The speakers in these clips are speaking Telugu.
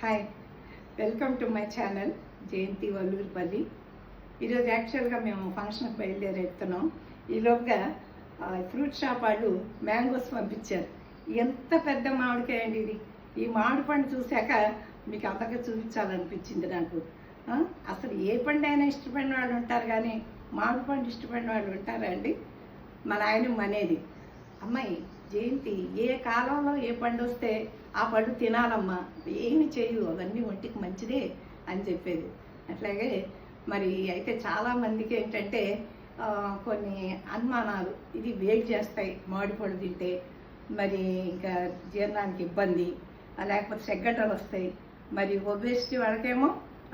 Hi, welcome to my channel Jayanthi Vallurupalli. ఈరోజు యాక్చువల్గా మేము ఫంక్షన్కి బయలుదేరేస్తున్నాం. ఈలోగా ఫ్రూట్ షాప్ వాళ్ళు మ్యాంగోస్ పంపించారు. ఎంత పెద్ద మామిడికాయ అండి ఇది. ఈ మామిడి పండు చూశాక మీకు అంతగా చూపించాలనిపించింది నాకు. అసలు ఏ పండు అయినా ఇష్టపడిన వాళ్ళు ఉంటారు, కానీ మామిడి పండు ఇష్టపడిన వాళ్ళు ఉంటారా అండి? మా నాయన అనేది, అమ్మాయి జయంతి, ఏ కాలంలో ఏ పండు వస్తే ఆ పండు తినాలమ్మా, ఏమి చేయు, అవన్నీ ఒంటికి మంచిదే అని చెప్పేది. అట్లాగే మరి అయితే చాలామందికి ఏంటంటే కొన్ని అనుమానాలు, ఇది వేడి చేస్తాయి మామిడి పళ్ళు తింటే, మరి ఇంకా జీర్ణానికి ఇబ్బంది, లేకపోతే సెగ్గటలు వస్తాయి. మరి ఒబేసిటీ వాళ్ళకేమో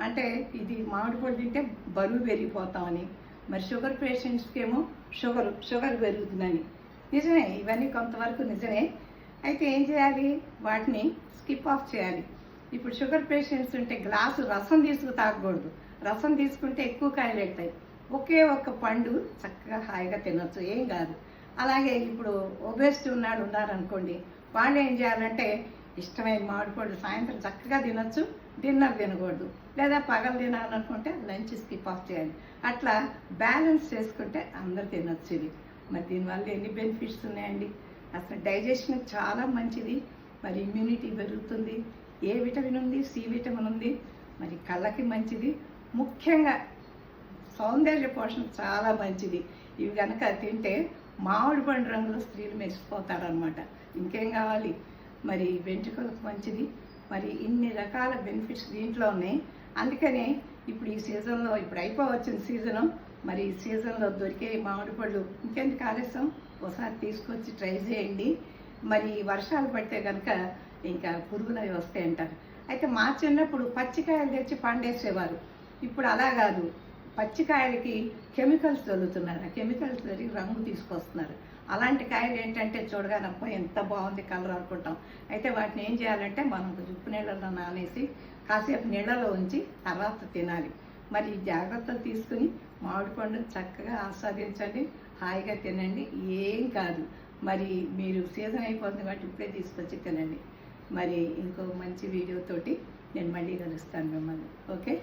అంటే ఇది మామిడి పళ్ళు తింటే బరువు పెరిగిపోతామని, మరి షుగర్ పేషెంట్స్కి ఏమో షుగర్ పెరుగుతుందని. నిజమే, ఇవన్నీ కొంతవరకు నిజమే. అయితే ఏం చేయాలి, వాటిని స్కిప్ ఆఫ్ చేయాలి. ఇప్పుడు షుగర్ పేషెంట్స్ ఉంటే గ్లాసు రసం తీసుకు తాగకూడదు. రసం తీసుకుంటే ఎక్కువ కాయలు వెళ్తాయి. ఒకే ఒక్క పండు చక్కగా హాయిగా తినొచ్చు, ఏం కాదు. అలాగే ఇప్పుడు ఒబేసిటీ ఉన్నారనుకోండి, వాళ్ళు ఏం చేయాలంటే ఇష్టమైన మామిడి పళ్ళు సాయంత్రం చక్కగా తినొచ్చు, డిన్నర్ తినకూడదు. లేదా పగలు తినాలనుకుంటే లంచ్ స్కిప్ ఆఫ్ చేయాలి. అట్లా బ్యాలెన్స్ చేసుకుంటే అందరు తినొచ్చు ఇది. మరి దీనివల్ల ఎన్ని బెనిఫిట్స్ ఉన్నాయండి. అసలు డైజెషన్ చాలా మంచిది, మరి ఇమ్యూనిటీ పెరుగుతుంది, ఏ విటమిన్ ఉంది, సి విటమిన్ ఉంది, మరి కళ్ళకి మంచిది, ముఖ్యంగా సౌందర్య పోషణ చాలా మంచిది. ఇవి కనుక తింటే మామిడి పండు రంగులో స్త్రీలు మెరిసిపోతారనమాట. ఇంకేం కావాలి. మరి వెంట్రుకలకు మంచిది, మరి ఇన్ని రకాల బెనిఫిట్స్ దీంట్లో ఉన్నాయి. అందుకనే ఇప్పుడు ఈ సీజన్లో, ఇప్పుడు అయిపోవచ్చిన సీజను, మరి ఈ సీజన్లో దొరికే మామిడి పళ్ళు ఇంకెందుకు ఆలస్యం, ఒకసారి తీసుకొచ్చి ట్రై చేయండి. మరి వర్షాలు పడితే కనుక ఇంకా పురుగులు అవి వస్తాయి అంటారు. అయితే మా చిన్నప్పుడు పచ్చికాయలు తెచ్చి పండేసేవారు. ఇప్పుడు అలా కాదు, పచ్చికాయలకి కెమికల్స్ చల్లుతున్నారు. ఆ కెమికల్స్ జరిగి రంగు తీసుకొస్తున్నారు. అలాంటి కాయలు ఏంటంటే చూడగానప్ప ఎంత బాగుంది కలర్ అనుకుంటాం. అయితే వాటిని ఏం చేయాలంటే మనం ఉప్పు నీళ్ళలో నానేసి కాసేపు నీళ్ళలో ఉంచి తర్వాత తినాలి. మరి జాగ్రత్తలు తీసుకుని మామిడి పండుని చక్కగా ఆస్వాదించండి, హాయిగా తినండి, ఏం కాదు. మరి మీరు సీజన్ అయిపోతుంది కాబట్టి ఇప్పుడే తీసుకొచ్చి తినండి. మరి ఇంకో మంచి వీడియోతోటి నేను మళ్ళీ కలుస్తాను మిమ్మల్ని. ఓకే.